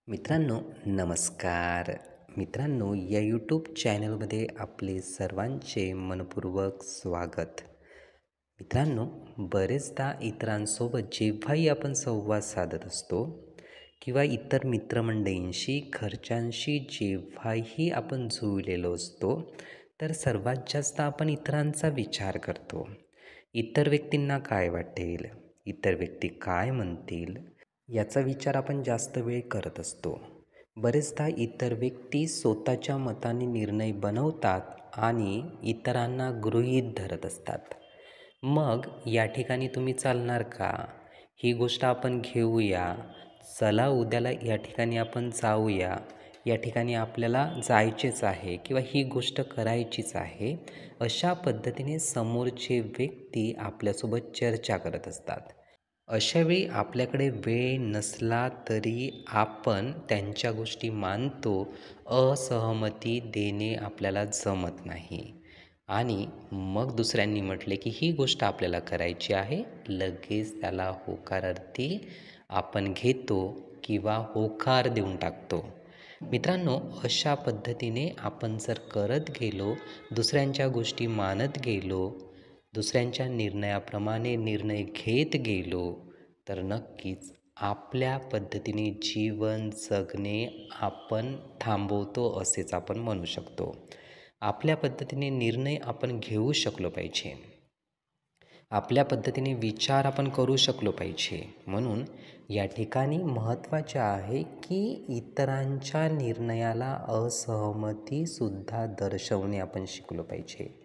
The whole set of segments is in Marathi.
मित्रांनो, नमस्कार. मित्रांनो, या यूट्यूब चॅनलमध्ये आपले सर्वांचे मनपूर्वक स्वागत. मित्रांनो, बरेचदा इतरांसोबत जेव्हाही आपण संवाद साधत असतो किंवा इतर मित्रमंडळींशी, घरच्यांशी जेव्हाही आपण जुळलेलो असतो, तर सर्वात जास्त आपण इतरांचा विचार करतो. इतर व्यक्तींना काय वाटेल? इतर व्यक्ती काय म्हणतील? याचा विचार आपण जास्त वेळ करत असतो. बरेचदा इतर व्यक्ती स्वतःच्या मताने निर्णय बनवतात आणि इतरांना गृहीत धरत असतात. मग या ठिकाणी तुम्ही चालणार का? ही गोष्ट आपण घेऊया. चला उद्याला या ठिकाणी आपण जाऊया. या ठिकाणी आपल्याला जायचेच आहे किंवा ही गोष्ट करायचीच आहे. अशा पद्धतीने समोरचे व्यक्ती आपल्यासोबत चर्चा करत असतात. अशावेळी आपल्याकडे वेळ नसला तरी आपण त्यांच्या गोष्टी मानतो. असहमती देणे आपल्याला जमत नाही. आणि मग दुसऱ्यांनी म्हटले की ही गोष्ट आपल्याला करायची आहे, लगेच त्याला होकारार्थी आपण घेतो किंवा होकार देऊन टाकतो. मित्रांनो, अशा पद्धतीने आपण जर करत गेलो, दुसऱ्यांच्या गोष्टी मानत गेलो, दुसऱ्यांच्या निर्णयाप्रमाणे निर्णय घेत गेलो, तर नक्कीच आपल्या पद्धतीने जीवन जगणे आपण थांबवतो असेच आपण म्हणू शकतो. आपल्या पद्धतीने निर्णय आपण घेऊ शकलो पाहिजे. आपल्या पद्धतीने विचार आपण करू शकलो पाहिजे. म्हणून या ठिकाणी महत्त्वाचे आहे की इतरांच्या निर्णयाला असहमतीसुद्धा दर्शवणे आपण शिकलो पाहिजे.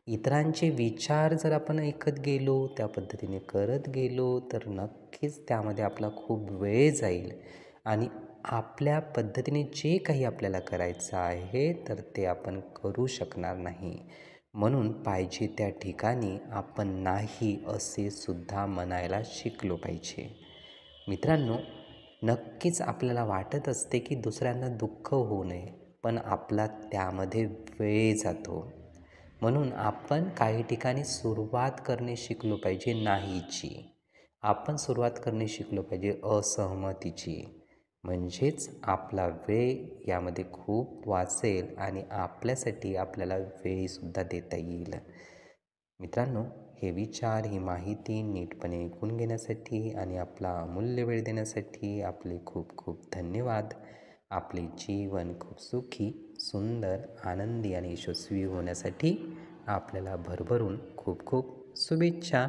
इतरांचे विचार जर आपण ऐकत गेलो, त्या पद्धतीने करत गेलो, तर नक्कीच त्यामध्ये आपला खूप वेळ जाईल आणि आपल्या पद्धतीने जे काही आपल्याला करायचं आहे, तर ते आपण करू शकणार नाही. म्हणून पाहिजे त्या ठिकाणी आपण नाही असे सुद्धा म्हणायला शिकलो पाहिजे. मित्रांनो, नक्कीच आपल्याला वाटत असते की दुसऱ्यांना दुःख होऊ नये, पण आपला त्यामध्ये वेळ जातो. म्हणून आपण काही ठिकाणी सुरुवात करणे शिकलो पाहिजे नाहीची. आपण सुरुवात करणे शिकलो पाहिजे असहमतीची. म्हणजेच आपला वेळ यामध्ये खूप वाचेल आणि आपल्यासाठी आपल्याला वेळसुद्धा देता येईल. मित्रांनो, हे विचार, ही माहिती नीटपणे ऐकून घेण्यासाठी आणि आपला अमूल्य वेळ देण्यासाठी आपले खूप खूप धन्यवाद. आपले जीवन खूप सुखी, सुंदर, आनंदी आणि यशस्वी होण्यासाठी आपल्याला भरभरून खूप खूप शुभेच्छा.